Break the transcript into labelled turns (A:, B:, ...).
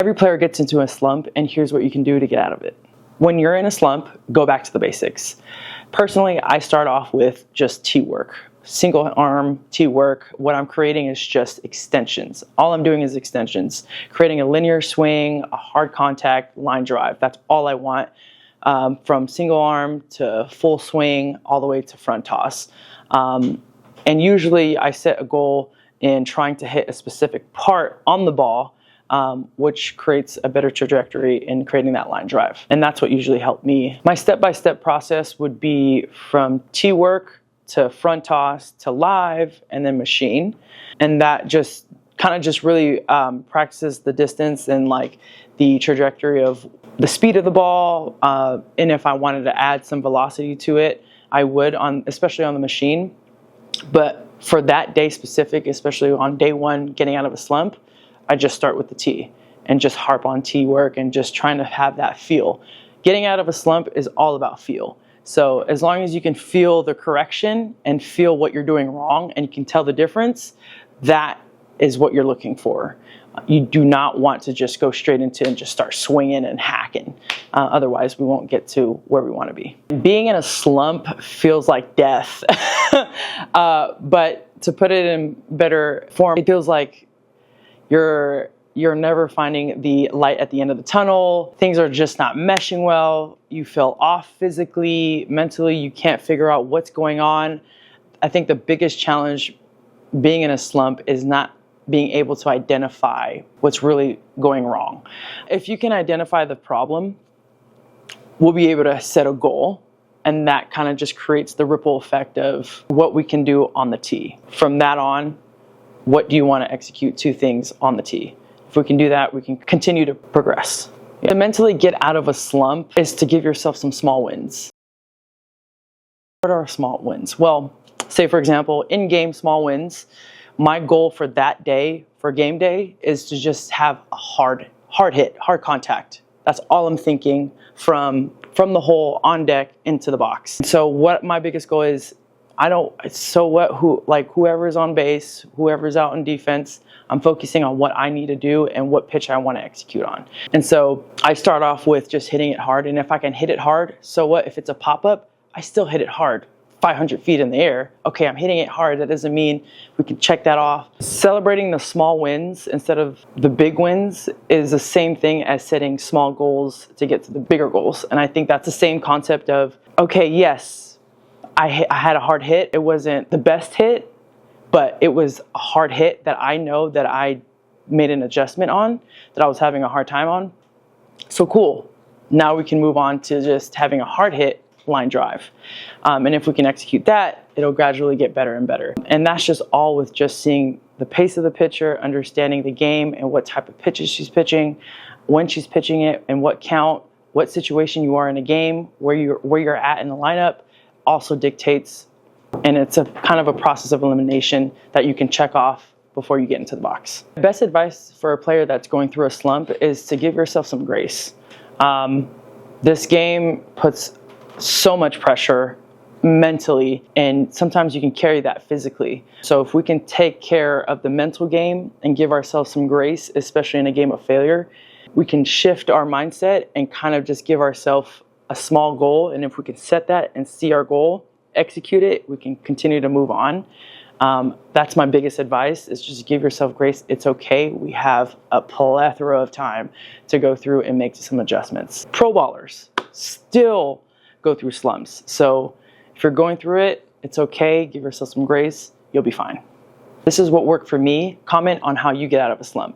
A: Every player gets into a slump, and here's what you can do to get out of it. When you're in a slump, go back to the basics. Personally, I start off with just T work. Single arm T work. What I'm creating is just extensions. All I'm doing is extensions. Creating a linear swing, a hard contact, line drive. That's all I want. From single arm to full swing, all the way to front toss. And usually I set a goal in trying to hit a specific part on the ball, which creates a better trajectory in creating that line drive. And that's what usually helped me. My step-by-step process would be from T work to front toss to live and then machine. And that just kind of really practices the distance and like the trajectory of the speed of the ball. And if I wanted to add some velocity to it, I would, especially on the machine. But for that day specific, especially on day one, getting out of a slump, I just start with the T and just harp on T work and just trying to have that feel. Getting out of a slump is all about feel. So as long as you can feel the correction and feel what you're doing wrong and you can tell the difference, that is what you're looking for. You do not want to just go straight into and just start swinging and hacking. Otherwise, we won't get to where we want to be. Being in a slump feels like death. But to put it in better form, it feels like you're never finding the light at the end of the tunnel. Things are just not meshing well. You feel off physically, mentally. You can't figure out what's going on. I think the biggest challenge being in a slump is not being able to identify what's really going wrong. If you can identify the problem, we'll be able to set a goal, and that kind of just creates the ripple effect of what we can do on the tee. From that on, what do you want to execute 2 things on the tee? If we can do that, we can continue to progress. To mentally get out of a slump is to give yourself some small wins. What are small wins? Well, say for example, in-game small wins, my goal for that day, for game day, is to just have a hard hit, hard contact. That's all I'm thinking from the hole on deck into the box. So what my biggest goal is, whoever's on base, whoever's out on defense, I'm focusing on what I need to do and what pitch I want to execute on. And so I start off with just hitting it hard. And if I can hit it hard, so what? If it's a pop-up, I still hit it hard. 500 feet in the air. Okay, I'm hitting it hard. That doesn't mean we can check that off. Celebrating the small wins instead of the big wins is the same thing as setting small goals to get to the bigger goals. And I think that's the same concept of, okay, yes, I had a hard hit. It wasn't the best hit, but it was a hard hit that I know that I made an adjustment on, that I was having a hard time on. So cool. Now we can move on to just having a hard hit line drive. And if we can execute that, it'll gradually get better and better. And that's just all with just seeing the pace of the pitcher, understanding the game and what type of pitches she's pitching, when she's pitching it, and what count, what situation you are in a game, where you're at in the lineup also dictates. And it's a kind of a process of elimination that you can check off before you get into the box. The best advice for a player that's going through a slump is to give yourself some grace. This game puts so much pressure mentally, and sometimes you can carry that physically. So if we can take care of the mental game and give ourselves some grace, especially in a game of failure, we can shift our mindset and kind of just give ourselves a small goal. And if we can set that and see our goal, execute it, we can continue to move on. That's my biggest advice, is just give yourself grace. It's okay. We have a plethora of time to go through and make some adjustments. Pro ballers still go through slumps. So if you're going through it, it's okay. Give yourself some grace. You'll be fine. This is what worked for me. Comment on how you get out of a slump.